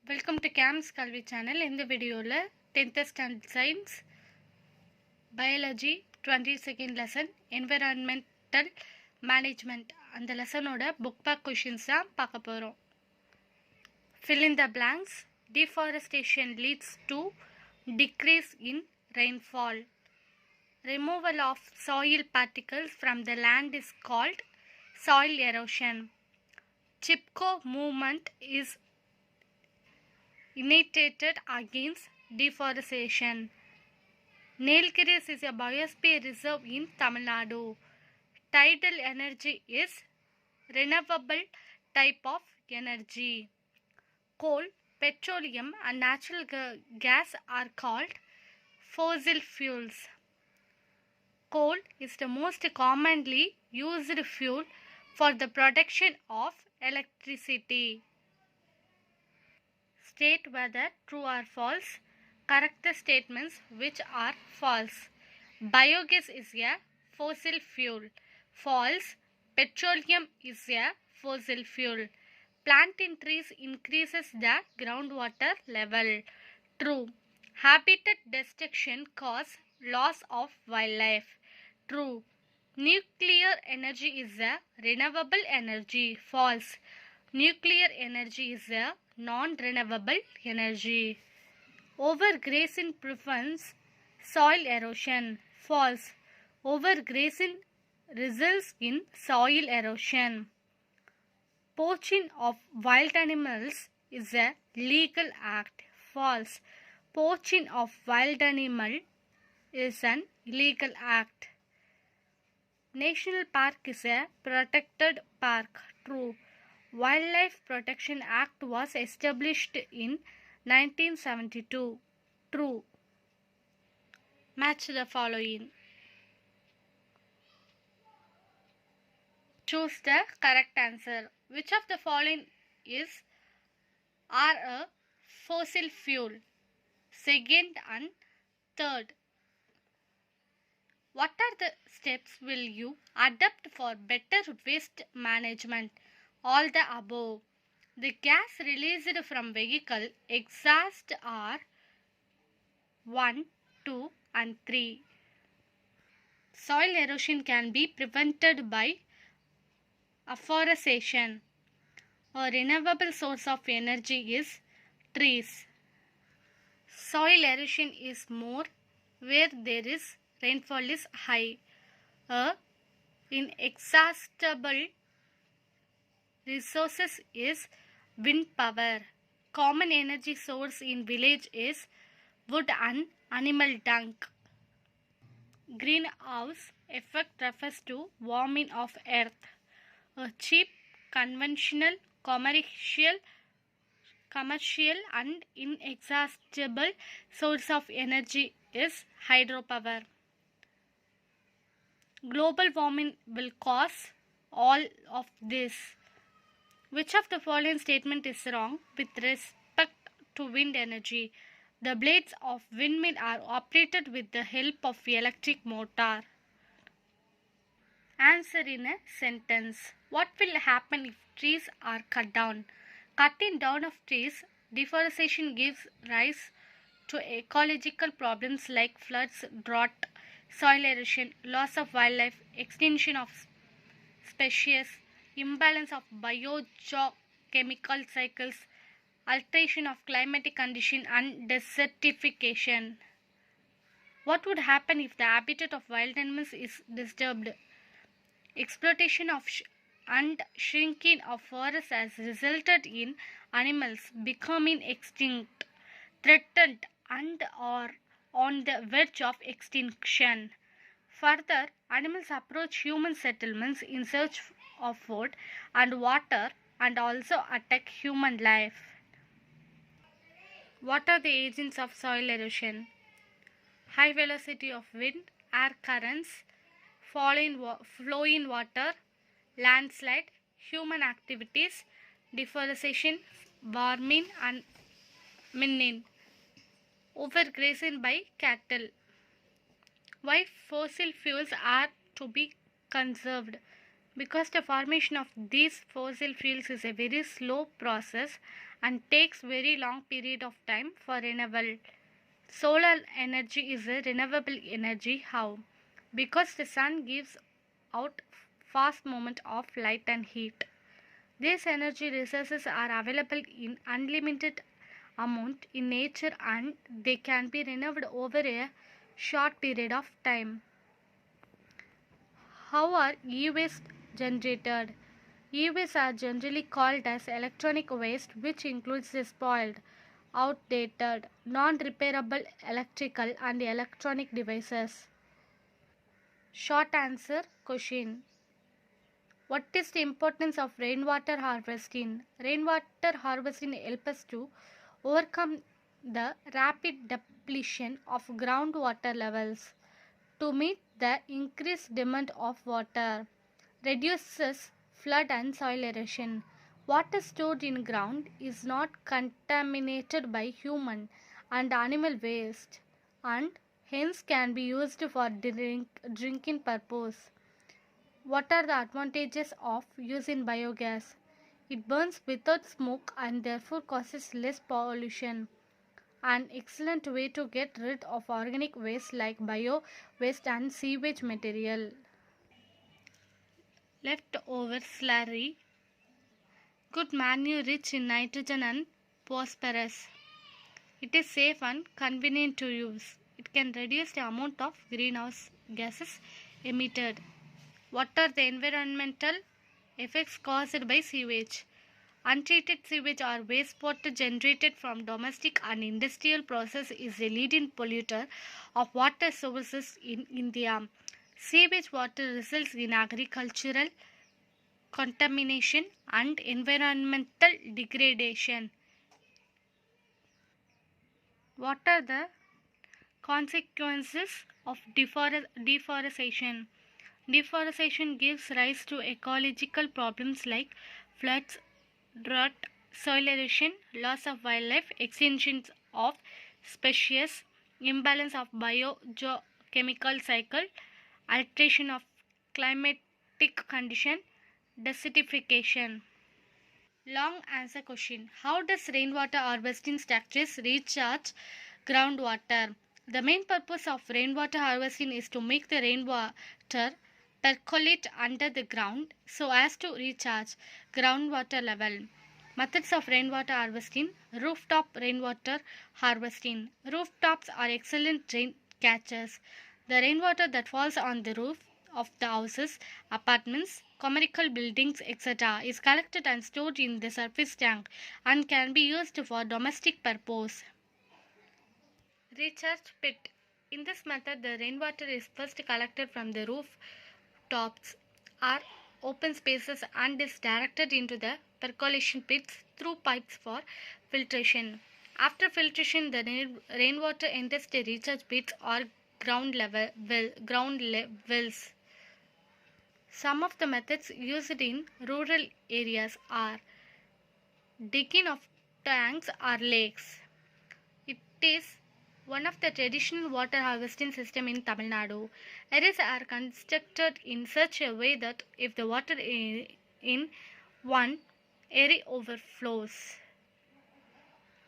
Welcome to games கல்வி channel. இந்த வீடியோவில் 10th standard science biology 22nd lesson environmental management அந்த லெசனோட புக் பேக் கொஷின்ஸ் தான் பார்க்க போகிறோம். Fill in the blanks. Deforestation leads to decrease in rainfall. Removal of soil particles from the land is called soil erosion. Chipko movement is initiated against deforestation. Nilgiris is a biosphere reserve in Tamil Nadu. Tidal energy is renewable type of energy. Coal, petroleum and natural gas are called fossil fuels. Coal is the most commonly used fuel for the production of electricity. State whether true or false. Correct the statements which are false. Biogas is a fossil fuel. False. Petroleum is a fossil fuel. Planting trees increases the groundwater level. True. Habitat destruction causes loss of wildlife. True. Nuclear energy is a renewable energy. False. Nuclear energy is a non-renewable energy. Overgrazing prevents soil erosion. False. Overgrazing results in soil erosion. Poaching of wild animals is a legal act. False. Poaching of wild animal is an illegal act. National park is a protected park. True. Wildlife Protection Act was established in 1972. True. Match the following. Choose the correct answer. Which of the following are a fossil fuel? Second and third. What are the steps will you adopt for better waste management? All the above. The gas released from vehicle exhaust are 1, 2 and 3. Soil erosion can be prevented by afforestation. A renewable source of energy is trees. Soil erosion is more where there is rainfall is high. A inexhaustible resources is wind power. Common energy source in village is wood and animal dung. Greenhouse effect refers to warming of earth. A cheap, conventional, commercial and inexhaustible source of energy is hydropower. Global warming will cause all of this. Which of the following statement is wrong with respect to wind energy? The blades of windmill are operated with the help of electric motor. Answer in a sentence. What will happen if trees are cut down? Cutting down of trees, deforestation gives rise to ecological problems like floods, drought, soil erosion, loss of wildlife, extinction of species, imbalance of biogeochemical cycles, alteration of climatic condition and desertification. What would happen if the habitat of wild animals is disturbed? Exploitation of and shrinking of forests has resulted in animals becoming extinct, threatened and or on the verge of extinction. Further, animals approach human settlements in search of food and water and also attack human life. What are the agents of soil erosion? High velocity of wind, air currents, flowing water, landslide, human activities, deforestation, warming and mining, overgrazing by cattle. Why fossil fuels are to be conserved? because the formation of these fossil fuels is a very slow process and takes very long period of time for renewable. Solar energy is a renewable energy. How? Because the sun gives out fast movement of light and heat. These energy resources are available in unlimited amount in nature and they can be renewed over a short period of time. How are e-waste generated? E-waste are generally called as electronic waste, which includes the spoiled, outdated, non-repairable electrical and electronic devices. Short answer question. What is the importance of rainwater harvesting? Rainwater harvesting helps us to overcome the rapid depletion of groundwater levels to meet the increased demand of water, reduces flood and soil erosion. Water stored in ground is not contaminated by human and animal waste and hence can be used for drinking purpose. What are the advantages of using biogas? It burns without smoke and therefore causes less pollution. An excellent way to get rid of organic waste like bio waste and sewage material. Leftover slurry. Good manure rich in nitrogen and phosphorus. It is safe and convenient to use. It can reduce the amount of greenhouse gases emitted. What are the environmental effects caused by sewage? Untreated sewage or wastewater generated from domestic and industrial process is a leading polluter of water sources in India. Sewage water results in agricultural contamination and environmental degradation. What are the consequences of deforestation? Deforestation gives rise to ecological problems like floods, drought, soil erosion, loss of wildlife, extinctions of species, imbalance of biogeochemical cycle, alteration of climatic condition, desertification. Long answer question. How does rainwater harvesting structures recharge groundwater? The main purpose of rainwater harvesting is to make the rainwater percolate under the ground so as to recharge groundwater level. Methods of rainwater harvesting. Rooftop rainwater harvesting. Rooftops are excellent rain catchers. The rainwater that falls on the roof of the houses, apartments, commercial buildings, etc. is collected and stored in the surface tank and can be used for domestic purpose. Recharge pit. In this method, the rainwater is first collected from the roof tops or open spaces and is directed into the percolation pits through pipes for filtration. After filtration, the rainwater enters the recharge pits or ground wells. Some of the methods used in rural areas are digging of tanks or lakes. It is one of the traditional water harvesting system in Tamil Nadu. Areas are constructed in such a way that if the water in one area overflows,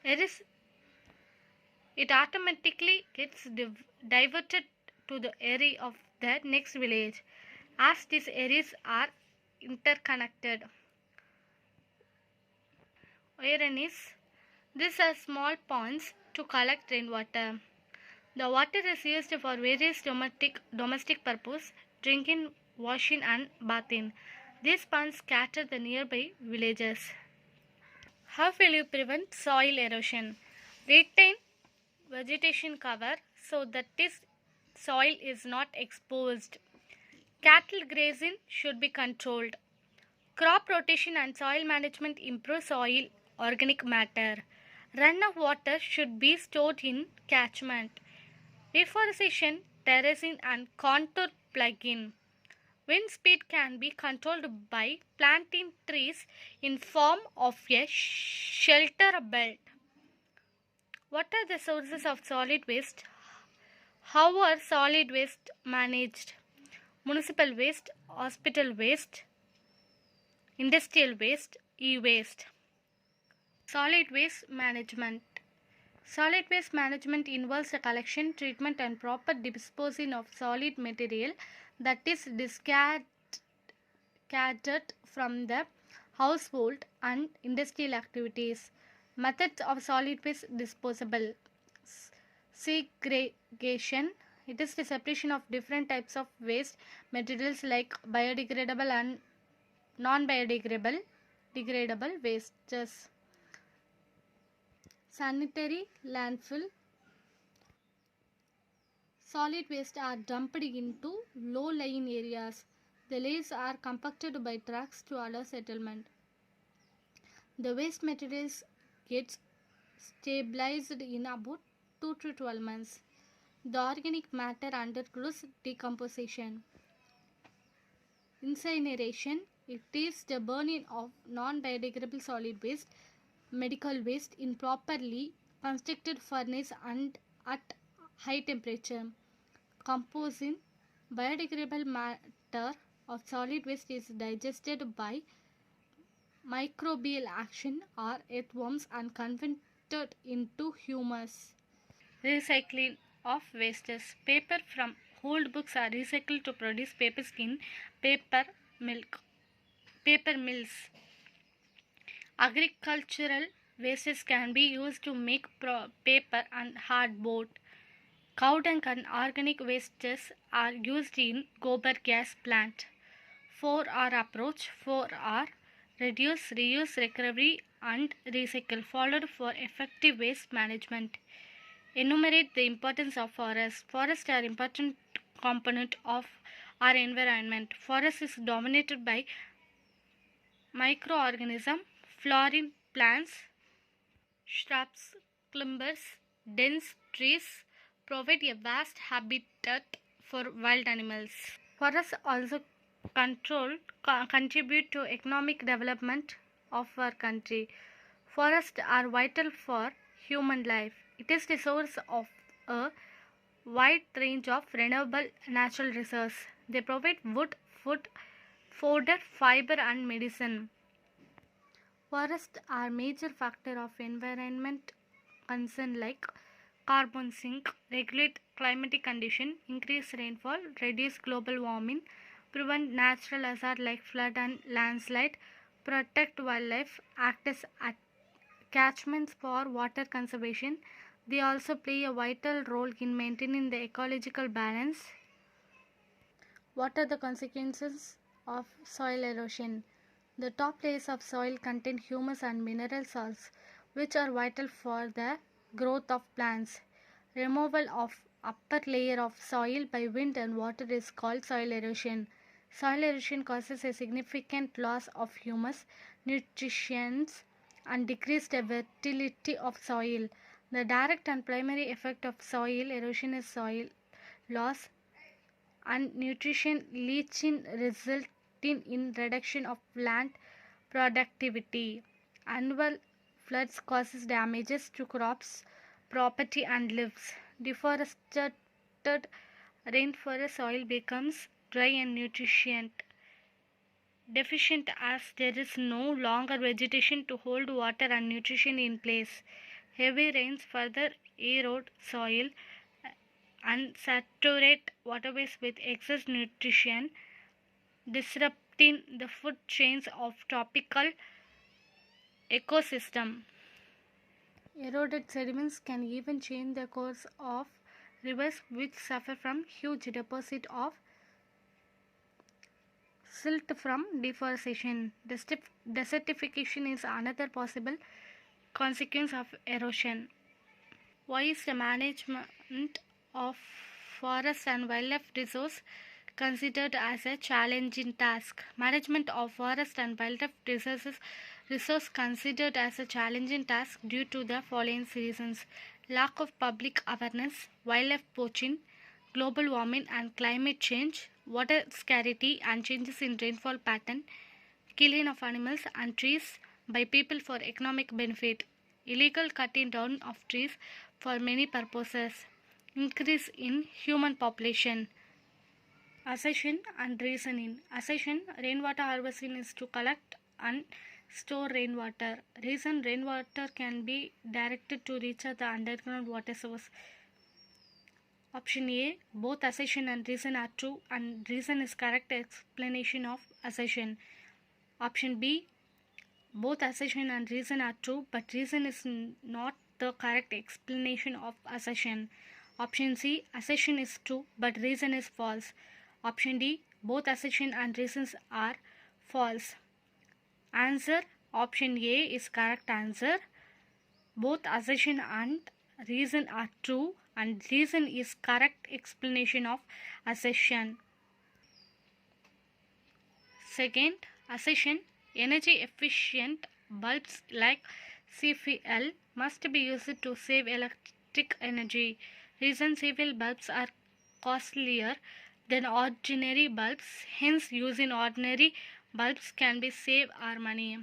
it automatically gets diverted to the area of the next village as these areas are interconnected. Iron is these are small ponds to collect rainwater. The water is used for various domestic purposes, drinking, washing and bathing. These ponds scatter the nearby villages. How will you prevent soil erosion? Retain vegetation cover so that this soil is not exposed. Cattle grazing should be controlled. Crop rotation and soil management improve soil organic matter. Runoff water should be stored in catchment. Reforestation, terracing and contour plugging. Wind speed can be controlled by planting trees in form of a shelter belt. What are the sources of solid waste? How are solid waste managed? Municipal waste, hospital waste, Industrial waste, e-waste. Solid waste management. Solid waste management involves the collection, treatment, and proper disposing of solid material that is discarded from the household and industrial activities. Methods of solid waste disposal. Segregation. It is the separation of different types of waste materials like biodegradable and non-biodegradable degradable wastes. Sanitary landfill. Solid waste are dumped into low-lying areas. The leaves are compacted by trucks to allow settlement. The waste materials gets stabilized in about 2 to 12 months. The organic matter undergoes decomposition. Incineration. It is the burning of non-biodegradable solid waste, medical waste in properly constructed furnace and at high temperature. Composing. Biodegradable matter of solid waste is digested by microbial action or earthworms and converted into humus. Recycling of wastes. Paper from old books are recycled to produce paper skin, paper milk, paper mills. Agricultural wastes can be used to make paper and hardboard. Cow dung and organic wastes are used in gobar gas plant. 4R approach. 4R: reduce, reuse, recovery and recycle, followed for effective waste management. Enumerate the importance of forests. Forests are important component of our environment. Forest is dominated by microorganisms, flowering plants, shrubs, climbers, dense trees provide a vast habitat for wild animals. Forests also contribute to economic development of our country. Forests are vital for human life. It is the source of a wide range of renewable natural resources. They provide wood, food, fodder, fiber and medicine. Forests are major factor of environment concern like carbon sink, regulate climatic condition, increase rainfall, reduce global warming, prevent natural hazard like flood and landslide, protect wildlife, act as catchments for water conservation. They also play a vital role in maintaining the ecological balance. What are the consequences of soil erosion? The top layers of soil contain humus and mineral salts, which are vital for the growth of plants. Removal of upper layer of soil by wind and water is called soil erosion. Soil erosion causes a significant loss of humus, nutrients, and decreased fertility of soil. The direct and primary effect of soil erosion is soil loss and nutrition leaching, resulting in reduction of plant productivity. Annual floods causes damages to crops, property and lives. Deforested rainforest soil becomes dry and nutrient deficient as there is no longer vegetation to hold water and nutrition in place. Heavy rains further erode soil and saturate waterways with excess nutrition, disrupting the food chains of tropical ecosystem. Eroded sediments can even change the course of rivers which suffer from huge deposit of silt from deforestation. Desertification is another possible consequence of erosion. Why is the management of forest and wildlife resource considered as a challenging task? Management of forest and wildlife resource considered as a challenging task due to the following reasons: lack of public awareness, wildlife poaching, global warming and climate change, water scarcity and changes in rainfall pattern, killing of animals and trees by people for economic benefit, illegal cutting down of trees for many purposes, increase in human population. Assertion and reasoning. Assertion: rainwater harvesting is to collect and store rainwater. Reason: rainwater can be directed to recharge the underground water source. Option A, both assertion and reason are true and reason is correct explanation of assertion. Option B, both assertion and reason are true but reason is not the correct explanation of assertion. Option C, assertion is true but reason is false. Option D, both assertion and reasons are false. Answer: option A is correct answer. Both assertion and reason are true and reason is correct explanation of assertion. Second, assertion: energy efficient bulbs like CFL must be used to save electric energy. Reason: CFL bulbs are costlier than ordinary bulbs, hence using ordinary bulbs can be save our money.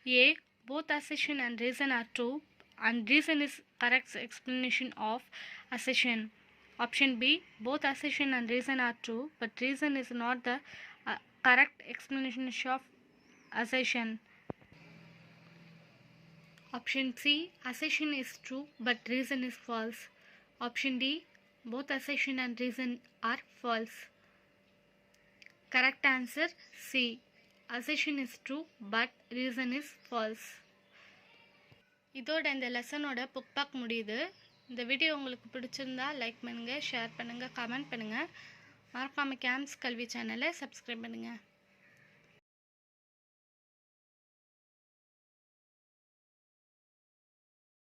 A, both assertion and reason are true and reason is correct explanation of assertion. Option B, both assertion and reason are true but reason is not the correct explanation of assertion. Option C, assertion is true but reason is false. Option D, both assertion and reason are false. Correct answer C, assertion is true but reason is false. இதோட இந்த லெசனோட book back முடியுது. இந்த video உங்களுக்கு பிடிச்சிருந்தா like பண்ணுங்கள், share பண்ணுங்கள், comment பண்ணுங்கள். மறக்காமல் கேம்ஸ் கல்வி சேனலை சப்ஸ்கிரைப் பண்ணுங்கள்.